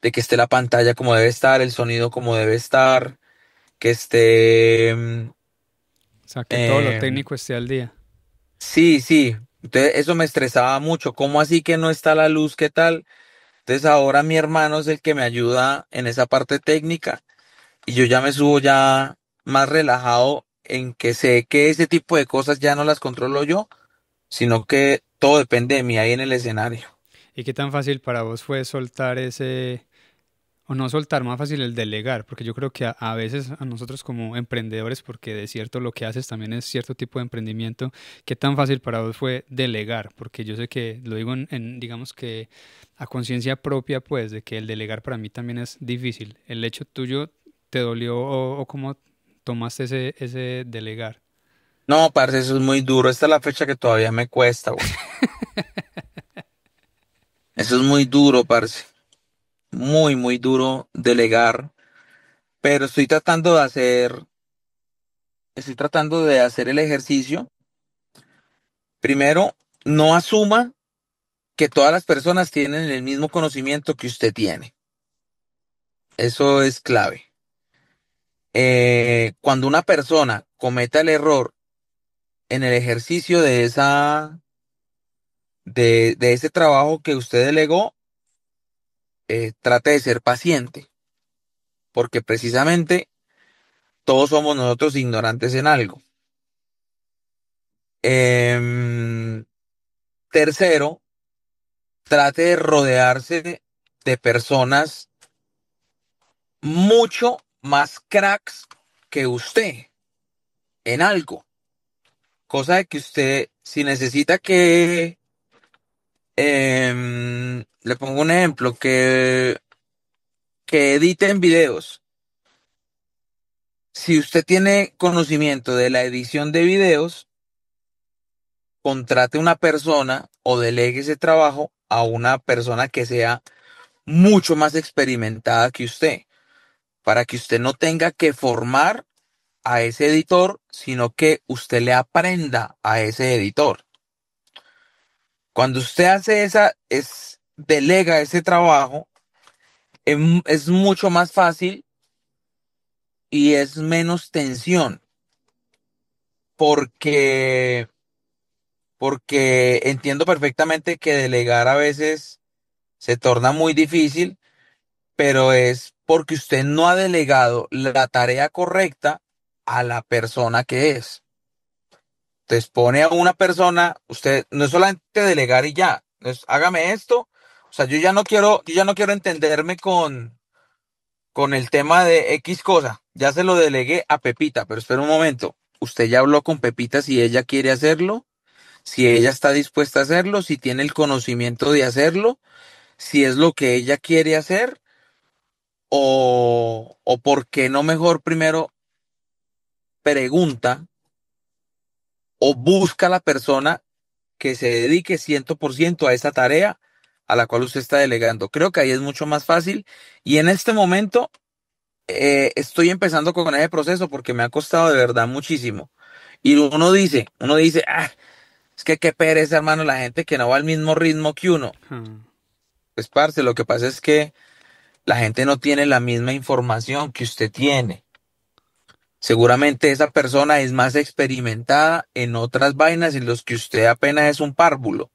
de que esté la pantalla como debe estar, el sonido como debe estar, que esté, O sea, que todo lo eh, técnico esté al día. sí, sí. Entonces eso me estresaba mucho. ¿Cómo así que no está la luz? ¿Qué tal? Entonces ahora mi hermano es el que me ayuda en esa parte técnica y yo ya me subo ya más relajado en que sé que ese tipo de cosas ya no las controlo yo, sino que todo depende de mí ahí en el escenario. ¿Y qué tan fácil para vos fue soltar ese, o no soltar, más fácil el delegar? Porque yo creo que a veces a nosotros como emprendedores, porque de cierto lo que haces también es cierto tipo de emprendimiento, ¿qué tan fácil para vos fue delegar? Porque yo sé que lo digo digamos que a conciencia propia, pues, de que el delegar para mí también es difícil. ¿El hecho tuyo te dolió o cómo tomaste ese delegar? No, parce, eso es muy duro. Esta es la fecha que todavía me cuesta, güey. Eso es muy duro, parce. Muy, muy duro delegar. Pero estoy tratando de hacer el ejercicio. Primero, no asuma que todas las personas tienen el mismo conocimiento que usted tiene. Eso es clave. Cuando una persona cometa el error en el ejercicio de ese trabajo que usted delegó, trate de ser paciente, porque precisamente todos somos nosotros ignorantes en algo. Em, Tercero, trate de rodearse de personas mucho más cracks que usted en algo. Cosa de que usted, si necesita le pongo un ejemplo, que editen videos. Si usted tiene conocimiento de la edición de videos, contrate una persona o delegue ese trabajo a una persona que sea mucho más experimentada que usted, para que usted no tenga que formar a ese editor, sino que usted le aprenda a ese editor. Cuando usted hace delega ese trabajo, es mucho más fácil y es menos tensión, porque, porque entiendo perfectamente que delegar a veces se torna muy difícil, pero es porque usted no ha delegado la tarea correcta a la persona que es. Entonces pone a una persona, usted no es solamente delegar y ya, no es hágame esto. O sea, yo ya no quiero entenderme con el tema de X cosa. Ya se lo delegué a Pepita, pero espera un momento. Usted ya habló con Pepita si ella quiere hacerlo, si ella está dispuesta a hacerlo, si tiene el conocimiento de hacerlo, si es lo que ella quiere hacer, o por qué no mejor primero pregunta o busca a la persona que se dedique 100% a esa tarea a la cual usted está delegando. Creo que ahí es mucho más fácil y en este momento estoy empezando con ese proceso porque me ha costado de verdad muchísimo. Y uno dice, es que qué pereza, hermano, la gente que no va al mismo ritmo que uno. Ah. Pues, parce, lo que pasa es que la gente no tiene la misma información que usted tiene. Seguramente esa persona es más experimentada en otras vainas en los que usted apenas es un párvulo.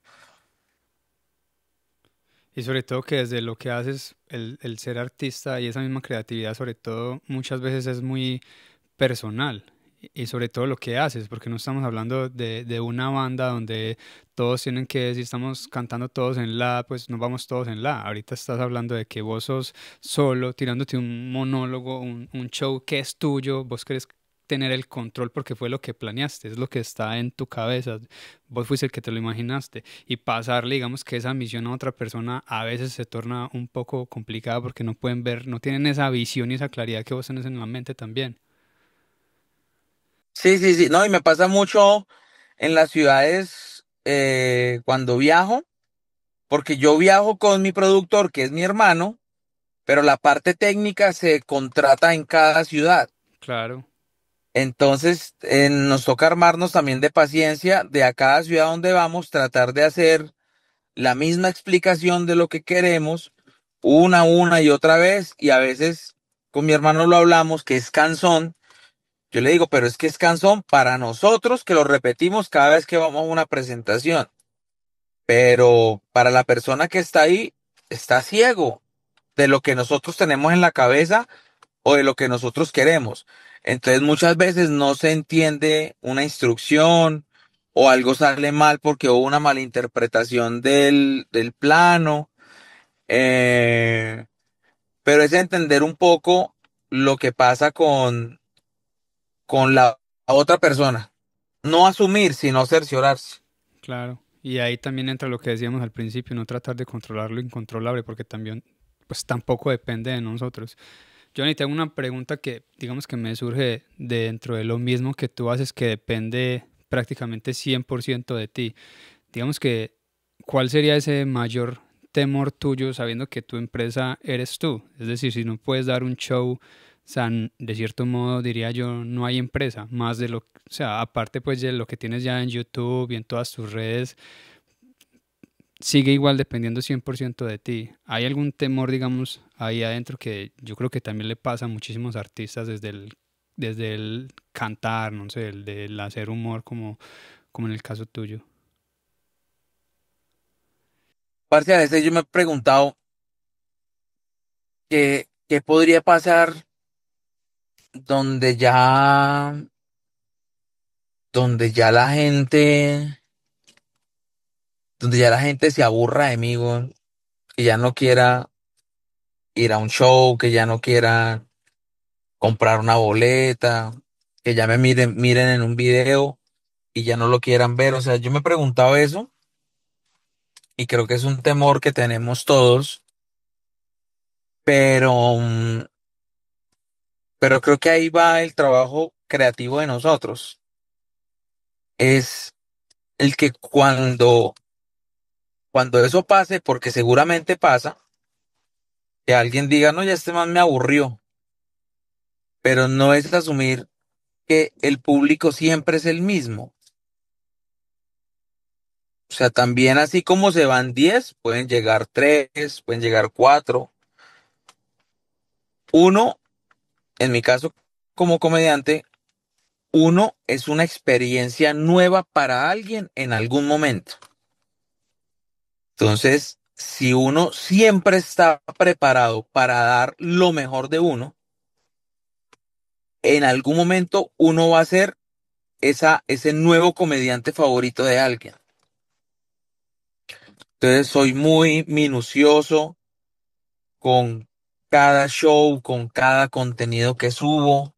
Y sobre todo que desde lo que haces, el ser artista y esa misma creatividad, sobre todo, muchas veces es muy personal. Y sobre todo lo que haces, porque no estamos hablando de una banda donde todos tienen que decir, estamos cantando todos en la, pues nos vamos todos en la. Ahorita estás hablando de que vos sos solo, tirándote un monólogo, un show que es tuyo, vos querés tener el control porque fue lo que planeaste, es lo que está en tu cabeza, vos fuiste el que te lo imaginaste y pasarle, digamos que esa misión a otra persona a veces se torna un poco complicada porque no pueden ver, no tienen esa visión y esa claridad que vos tenés en la mente también. Sí, sí, sí. No, y me pasa mucho en las ciudades cuando viajo, porque yo viajo con mi productor, que es mi hermano, pero la parte técnica se contrata en cada ciudad. Claro. Entonces, nos toca armarnos también de paciencia de a cada ciudad donde vamos, tratar de hacer la misma explicación de lo que queremos una y otra vez, y a veces con mi hermano lo hablamos, que es cansón. Yo le digo, pero es que es cansón para nosotros que lo repetimos cada vez que vamos a una presentación. Pero para la persona que está ahí, está ciego de lo que nosotros tenemos en la cabeza o de lo que nosotros queremos. Entonces muchas veces no se entiende una instrucción o algo sale mal porque hubo una malinterpretación del plano. eh, pero es entender un poco lo que pasa con la otra persona. No asumir, sino cerciorarse. Claro. Y ahí también entra lo que decíamos al principio, no tratar de controlar lo incontrolable, porque también, pues tampoco depende de nosotros. Johnny, te hago una pregunta que, digamos que me surge dentro de lo mismo que tú haces, que depende prácticamente 100% de ti. Digamos que, ¿cuál sería ese mayor temor tuyo sabiendo que tu empresa eres tú? Es decir, si no puedes dar un show, o sea, de cierto modo diría yo, no hay empresa, más de lo, o sea, aparte pues de lo que tienes ya en YouTube y en todas tus redes, sigue igual dependiendo 100% de ti. ¿Hay algún temor, digamos, ahí adentro que yo creo que también le pasa a muchísimos artistas desde el cantar, no sé, el del hacer humor como en el caso tuyo? Parce, a veces yo me he preguntado qué podría pasar donde ya, donde ya la gente, donde ya la gente se aburra de mí, weón, que ya no quiera ir a un show, que ya no quiera comprar una boleta, que ya me miren en un video y ya no lo quieran ver. O sea, yo me he preguntado eso y creo que es un temor que tenemos todos, pero, pero creo que ahí va el trabajo creativo de nosotros. Es el que cuando eso pase, porque seguramente pasa, que alguien diga, no, ya este man me aburrió, pero no es asumir que el público siempre es el mismo. O sea, también así como se van 10 pueden llegar 3, pueden llegar 4. Uno, en mi caso como comediante, uno es una experiencia nueva para alguien en algún momento. Entonces, si uno siempre está preparado para dar lo mejor de uno, en algún momento uno va a ser ese nuevo comediante favorito de alguien. Entonces, soy muy minucioso con cada show, con cada contenido que subo.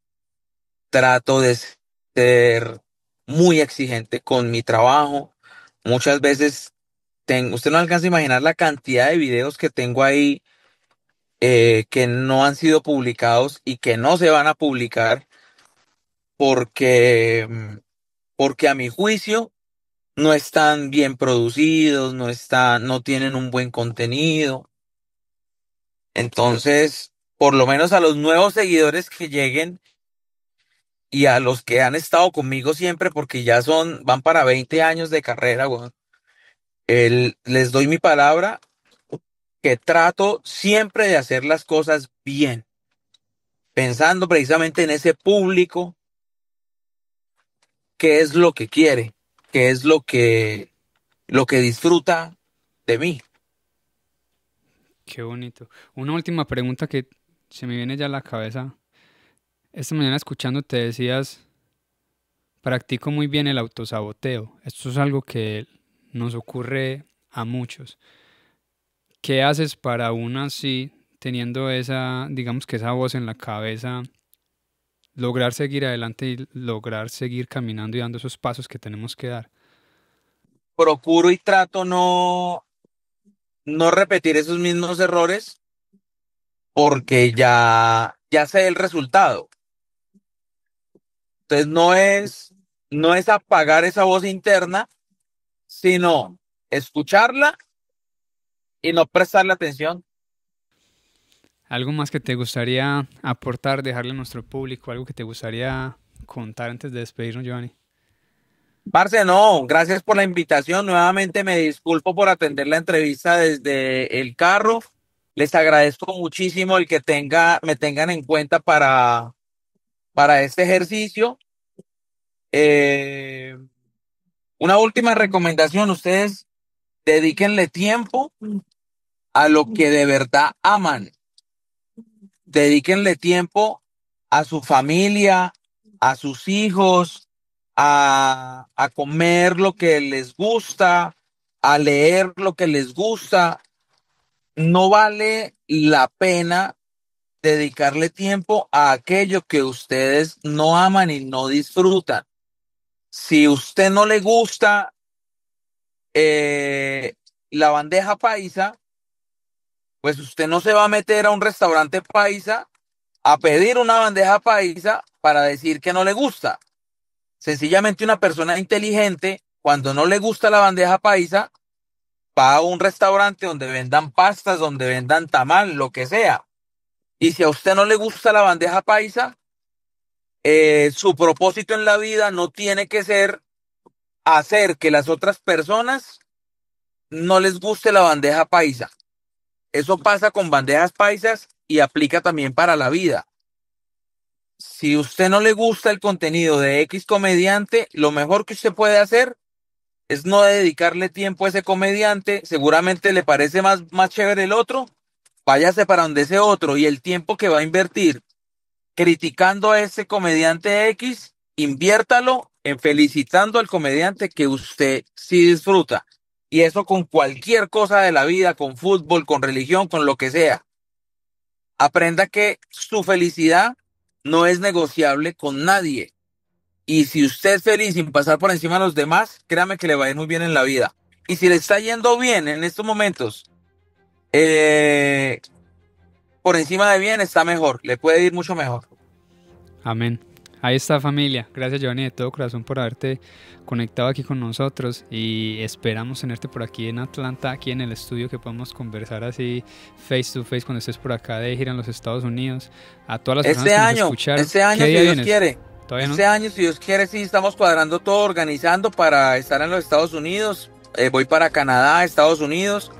Trato de ser muy exigente con mi trabajo. Muchas veces usted no alcanza a imaginar la cantidad de videos que tengo ahí que no han sido publicados y que no se van a publicar porque, porque a mi juicio no están bien producidos, no tienen un buen contenido. Entonces, por lo menos a los nuevos seguidores que lleguen y a los que han estado conmigo siempre, porque ya van para 20 años de carrera, weón, les doy mi palabra que trato siempre de hacer las cosas bien, pensando precisamente en ese público, qué es lo que quiere, qué es lo que disfruta de mí. Qué bonito. Una última pregunta que se me viene ya a la cabeza. Esta mañana escuchando te decías, practico muy bien el autosaboteo. Esto es algo que nos ocurre a muchos. ¿Qué haces para aún así, teniendo esa, digamos que esa voz en la cabeza, lograr seguir adelante y lograr seguir caminando y dando esos pasos que tenemos que dar? Procuro y trato no repetir esos mismos errores porque ya sé el resultado. Entonces no es apagar esa voz interna, sino escucharla y no prestarle atención. ¿Algo más que te gustaría aportar, dejarle a nuestro público, algo que te gustaría contar antes de despedirnos, Giovanni? Parce, no, gracias por la invitación. Nuevamente me disculpo por atender la entrevista desde el carro. Les agradezco muchísimo el que me tengan en cuenta para este ejercicio. Eh, una última recomendación, ustedes dedíquenle tiempo a lo que de verdad aman. dedíquenle tiempo a su familia, a sus hijos, a comer lo que les gusta, a leer lo que les gusta. No vale la pena dedicarle tiempo a aquello que ustedes no aman y no disfrutan. Si usted no le gusta eh, la bandeja paisa, pues usted no se va a meter a un restaurante paisa a pedir una bandeja paisa para decir que no le gusta. Sencillamente una persona inteligente, cuando no le gusta la bandeja paisa, va a un restaurante donde vendan pastas, donde vendan tamal, lo que sea. Y si a usted no le gusta la bandeja paisa, su propósito en la vida no tiene que ser hacer que las otras personas no les guste la bandeja paisa. Eso pasa con bandejas paisas y aplica también para la vida. Si usted no le gusta el contenido de X comediante, lo mejor que usted puede hacer es no dedicarle tiempo a ese comediante. Seguramente le parece más chévere el otro. Váyase para donde ese otro y el tiempo que va a invertir criticando a ese comediante X, inviértalo en felicitando al comediante que usted sí disfruta. Y eso con cualquier cosa de la vida, con fútbol, con religión, con lo que sea. Aprenda que su felicidad no es negociable con nadie. Y si usted es feliz sin pasar por encima de los demás, créame que le va a ir muy bien en la vida. Y si le está yendo bien en estos momentos, por encima de bien está mejor, le puede ir mucho mejor. Amén. Ahí está, familia. Gracias, Giovanni, de todo corazón por haberte conectado aquí con nosotros y esperamos tenerte por aquí en Atlanta, aquí en el estudio, que podamos conversar así face to face cuando estés por acá de gira en los Estados Unidos. A todas las personas que nos escucharon. Este año, si Dios quiere. ¿Todavía este no? año, si Dios quiere, sí, estamos cuadrando todo, organizando para estar en los Estados Unidos. Voy para Canadá, Estados Unidos.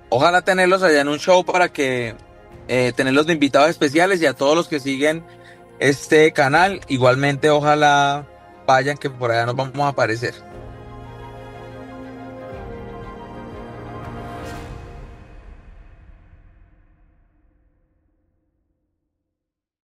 Ojalá tenerlos allá en un show para que tenerlos de invitados especiales, y a todos los que siguen este canal, igualmente ojalá vayan, que por allá nos vamos a aparecer.